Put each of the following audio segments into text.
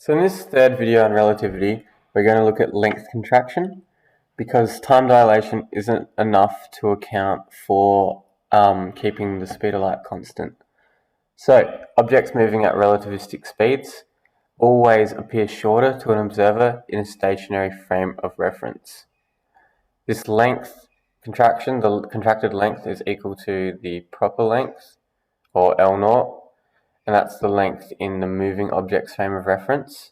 So in this third video on relativity, we're going to look at length contraction because time dilation isn't enough to account for keeping the speed of light constant. So objects moving at relativistic speeds always appear shorter to an observer in a stationary frame of reference. This length contraction, the contracted length, is equal to the proper length, or L0, and that's the length in the moving object's frame of reference.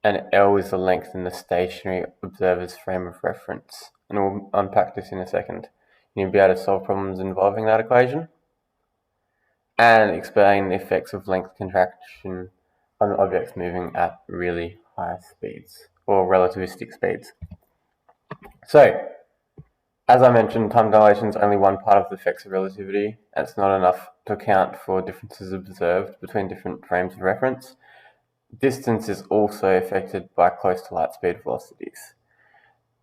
And L is the length in the stationary observer's frame of reference. And we'll unpack this in a second. You'll be able to solve problems involving that equation and explain the effects of length contraction on objects moving at really high speeds, or relativistic speeds. So, as I mentioned, time dilation is only one part of the effects of relativity, and it's not enough to account for differences observed between different frames of reference. Distance is also affected by close to light speed velocities.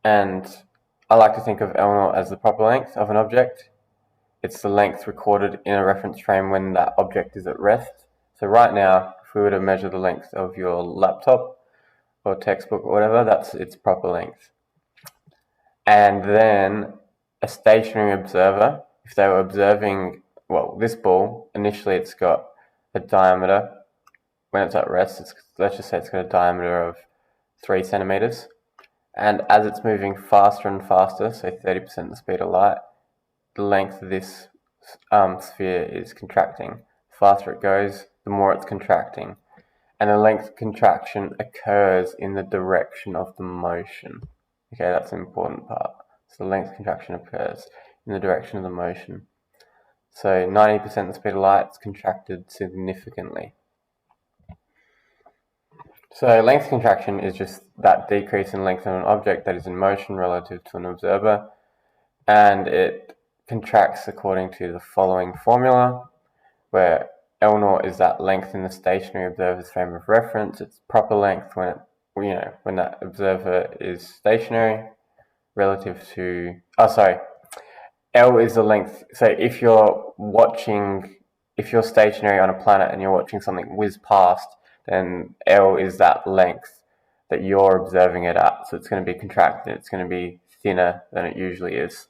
And I like to think of L0 as the proper length of an object. It's the length recorded in a reference frame when that object is at rest. So right now, if we were to measure the length of your laptop or textbook or whatever, that's its proper length. And then a stationary observer, if they were observing, well, this ball, initially it's got a diameter. When it's at rest, let's just say it's got a diameter of 3 centimeters. And as it's moving faster and faster, so 30% the speed of light, the length of this sphere is contracting. The faster it goes, the more it's contracting. And the length contraction occurs in the direction of the motion. Okay, that's an important part. So the length contraction occurs in the direction of the motion. So 90% the speed of light is contracted significantly. So length contraction is just that decrease in length of an object that is in motion relative to an observer, and it contracts according to the following formula, where L0 is that length in the stationary observer's frame of reference. It's proper length when that observer is stationary relative to L is the length. So if you're stationary on a planet and you're watching something whiz past, then L is that length that you're observing it at. So it's going to be contracted. It's going to be thinner than it usually is.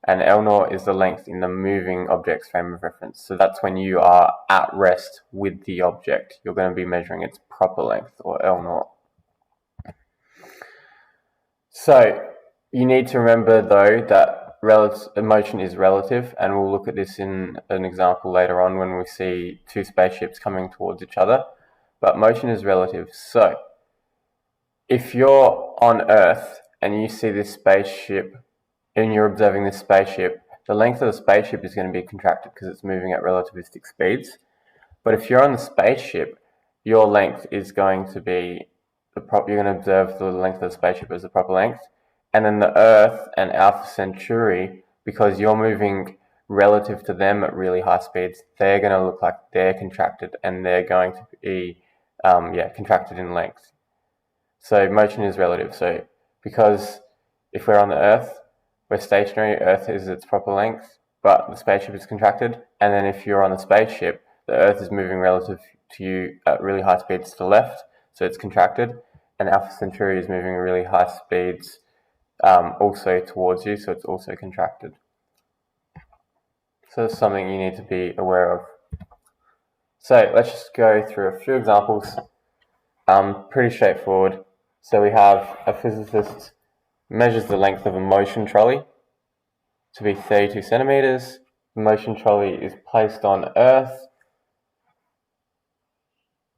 And L0 is the length in the moving object's frame of reference. So that's when you are at rest with the object. You're going to be measuring its proper length, or L0. So you need to remember, though, that motion is relative, and we'll look at this in an example later on when we see two spaceships coming towards each other. But motion is relative. So if you're on Earth and you see this spaceship and you're observing this spaceship, the length of the spaceship is going to be contracted because it's moving at relativistic speeds. But if you're on the spaceship, your length is going to be you're going to observe the length of the spaceship as the proper length. And then the Earth and Alpha Centauri, because you're moving relative to them at really high speeds, they're going to look like they're contracted, and they're going to be contracted in length. So motion is relative. So because if we're on the Earth, we're stationary, Earth is its proper length, but the spaceship is contracted. And then if you're on the spaceship, the Earth is moving relative to you at really high speeds to the left, so it's contracted. And Alpha Centauri is moving at really high speeds also towards you, so it's also contracted. So that's something you need to be aware of. So let's just go through a few examples. Pretty straightforward. So we have a physicist measures the length of a motion trolley to be 32 centimeters. The motion trolley is placed on Earth.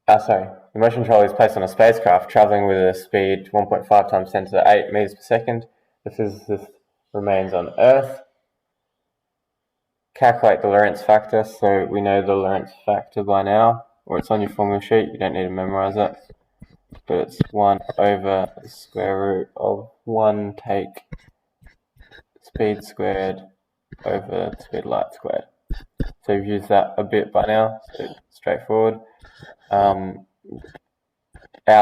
The motion trolley is placed on a spacecraft traveling with a speed 1.5 times 10 to the 8 meters per second. The physicist remains on Earth. Calculate the Lorentz factor. So we know the Lorentz factor by now, or it's on your formula sheet. You don't need to memorize it. But it's 1 over the square root of 1 take speed squared over speed of light squared. So you've used that a bit by now, so it's straightforward. Our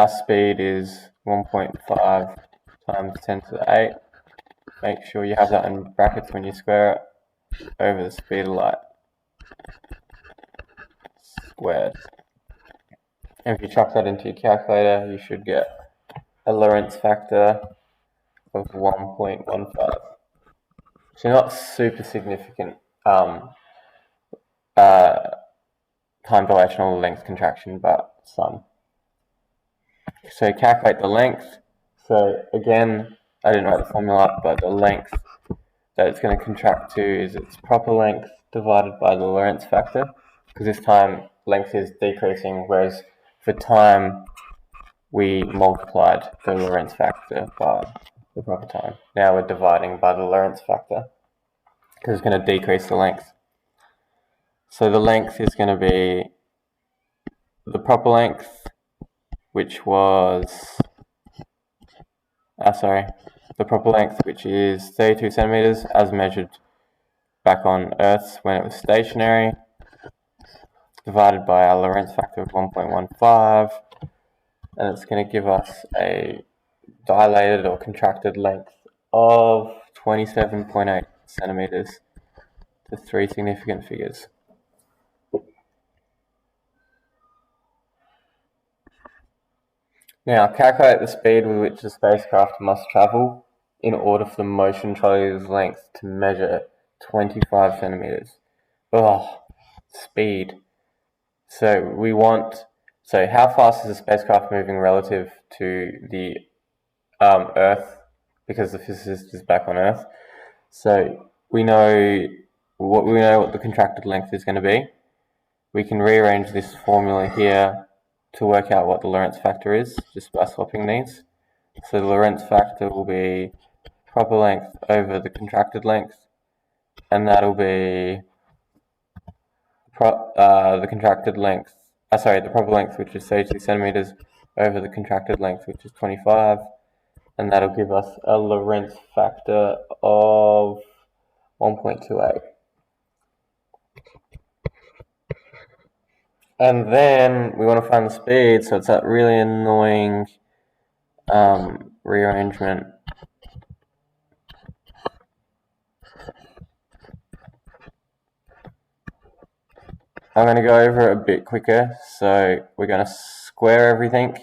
speed is 1.5 times 10 to the 8. Make sure you have that in brackets when you square it, over the speed of light squared. And if you chuck that into your calculator, you should get a Lorentz factor of 1.15. So not super significant time dilation or length contraction, but some. So calculate the length. So again, I didn't write the formula, but the length that it's going to contract to is its proper length divided by the Lorentz factor, because this time length is decreasing, whereas for time we multiplied the Lorentz factor by the proper time. Now we're dividing by the Lorentz factor because it's going to decrease the length. So the length is going to be the proper length, which was, the proper length, which is 32 centimeters as measured back on Earth when it was stationary, divided by our Lorentz factor of 1.15, and it's going to give us a dilated or contracted length of 27.8 centimeters to 3 significant figures. Now calculate the speed with which the spacecraft must travel in order for the motion trolley's length to measure 25 centimeters. Speed. So how fast is the spacecraft moving relative to the Earth, because the physicist is back on Earth. So we know what the contracted length is going to be. We can rearrange this formula here to work out what the Lorentz factor is, just by swapping these. So the Lorentz factor will be proper length over the contracted length, and that'll be the contracted length, the proper length, which is 32 centimeters, over the contracted length, which is 25, and that'll give us a Lorentz factor of 1.28. And then we want to find the speed, so it's that really annoying rearrangement. I'm going to go over it a bit quicker, so we're going to square everything,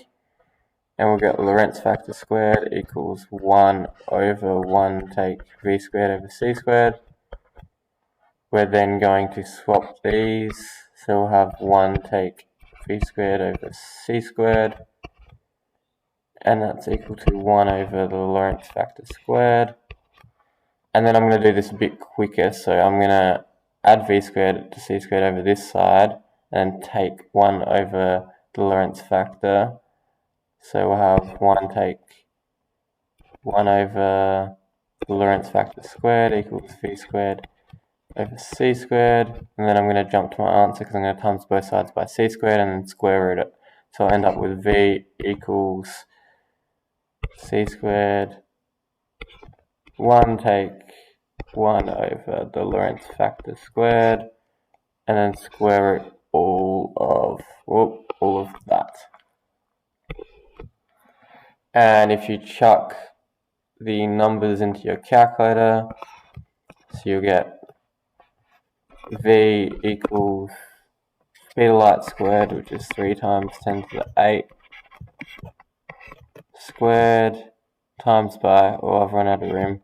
and we'll get Lorentz factor squared equals 1 over 1 take v squared over c squared. We're then going to swap these, so we'll have 1 take v squared over c squared, and that's equal to 1 over the Lorentz factor squared. And then I'm going to do this a bit quicker, so I'm going to add v squared to c squared over this side, and take 1 over the Lorentz factor. So we'll have 1 take 1 over the Lorentz factor squared equals v squared over c squared, and then I'm going to jump to my answer because I'm going to times both sides by c squared and then square root it. So I'll end up with v equals c squared 1 take 1 over the Lorentz factor squared, and then square root all of that. And if you chuck the numbers into your calculator, so you'll get v equals speed of light squared, which is 3 times 10 to the 8 squared, times by, I've run out of room,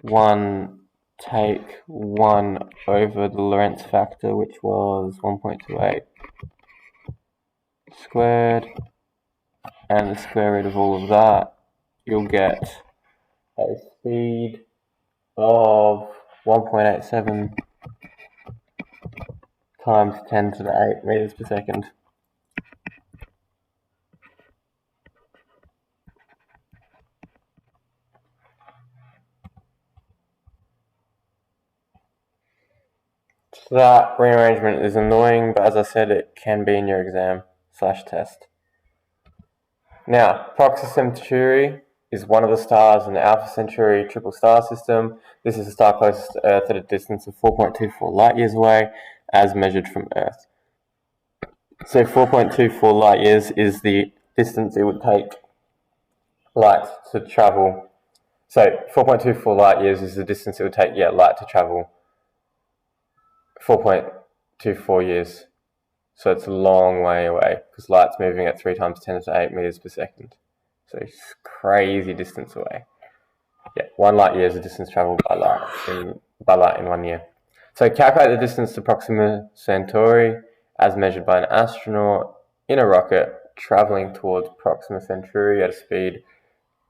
1 take 1 over the Lorentz factor, which was 1.28 squared, and the square root of all of that, you'll get a speed of 1.87 times 10 to the 8 meters per second. So that rearrangement is annoying, but as I said, it can be in your exam/test. Now, Proxima Centauri is one of the stars in the Alpha Centauri triple star system. This is the star closest to Earth at a distance of 4.24 light years away, as measured from Earth. So 4.24 light years is the distance it would take light to travel. So 4.24 light years is the distance it would take light to travel 4.24 years. So it's a long way away because light's moving at 3 times 10 to the 8 meters per second. So it's crazy distance away. Yeah, 1 light year is the distance traveled by light in 1 year. So calculate the distance to Proxima Centauri as measured by an astronaut in a rocket traveling towards Proxima Centauri at a speed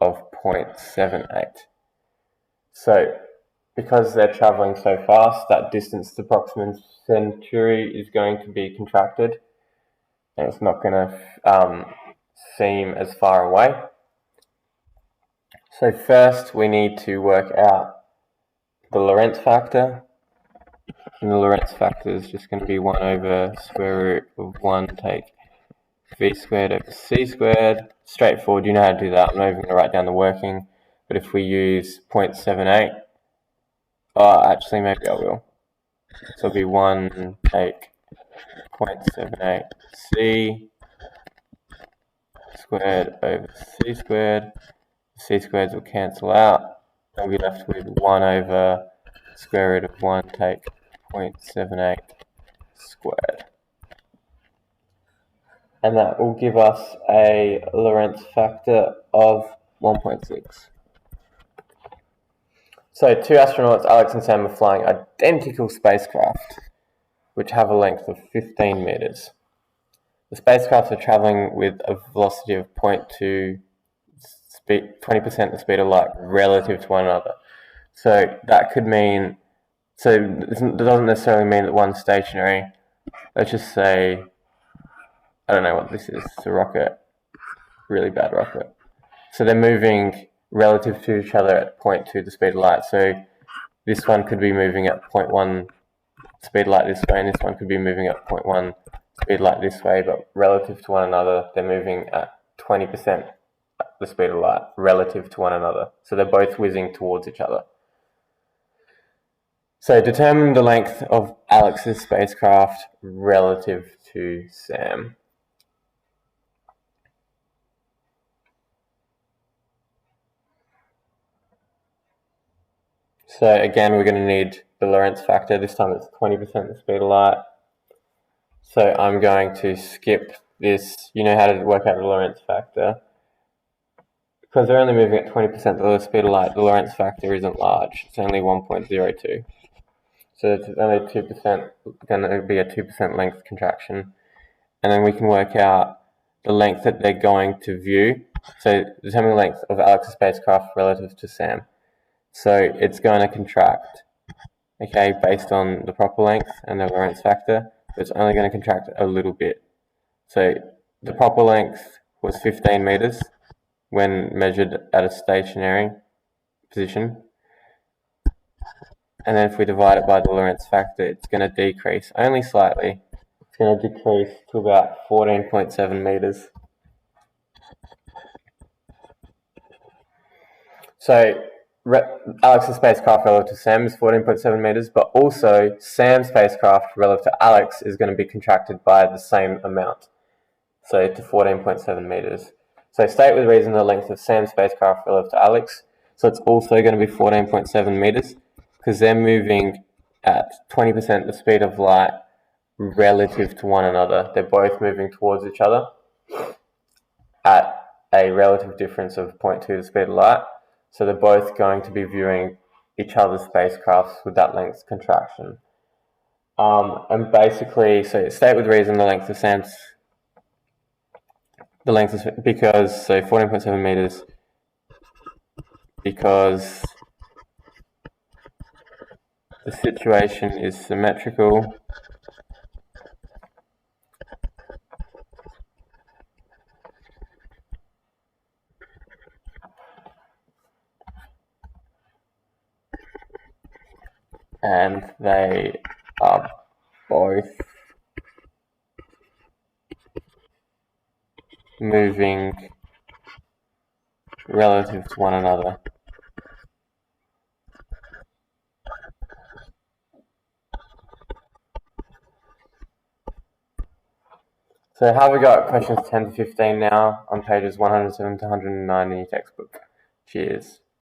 of 0.78. So because they're traveling so fast, that distance to Proxima Centauri is going to be contracted, and it's not going to seem as far away. So first we need to work out the Lorentz factor, and the Lorentz factor is just going to be 1 over square root of 1 take v squared over c squared. Straightforward, you know how to do that. I'm not even going to write down the working, but if we use 0.78, actually maybe I will. So it'll be 1 take 0.78 c squared over c squared. C squareds will cancel out. I'll be left with 1 over square root of 1 take 0.78 squared. And that will give us a Lorentz factor of 1.6. So 2 astronauts, Alex and Sam, are flying identical spacecraft, which have a length of 15 meters. The spacecraft are traveling with a velocity of 0.2 20% the speed of light relative to one another. So that could mean, so it doesn't necessarily mean that one's stationary. Let's just say, I don't know what this is, it's a rocket, really bad rocket. So they're moving relative to each other at 0.2 the speed of light. So this one could be moving at 0.1 speed of light this way, and this one could be moving at 0.1 speed of light this way, but relative to one another, they're moving at 20% the speed of light relative to one another. So they're both whizzing towards each other. So determine the length of Alex's spacecraft relative to Sam. So again, we're going to need the Lorentz factor. This time it's 20% the speed of light. So I'm going to skip this. You know how to work out the Lorentz factor. Because they're only moving at 20% the speed of light, the Lorentz factor isn't large. It's only 1.02. So it's only 2%, going to be a 2% length contraction. And then we can work out the length that they're going to view. So determine the length of Alex's spacecraft relative to Sam. So it's going to contract, okay, based on the proper length and the Lorentz factor. But it's only going to contract a little bit. So the proper length was 15 meters when measured at a stationary position. And then if we divide it by the Lorentz factor, it's going to decrease only slightly. It's going to decrease to about 14.7 meters. So Alex's spacecraft relative to Sam is 14.7 meters, but also Sam's spacecraft relative to Alex is going to be contracted by the same amount, so to 14.7 meters. So state with reason the length of Sam's spacecraft relative to Alex. So it's also going to be 14.7 meters because they're moving at 20% the speed of light relative to one another. They're both moving towards each other at a relative difference of 0.2 the speed of light. So they're both going to be viewing each other's spacecrafts with that length contraction. And basically, so state with reason the length of Sam's, the length is because, so 14.7 meters, because the situation is symmetrical and they are both moving relative to one another. So have we got questions 10 to 15 now on pages 107 to 109 in your textbook? Cheers.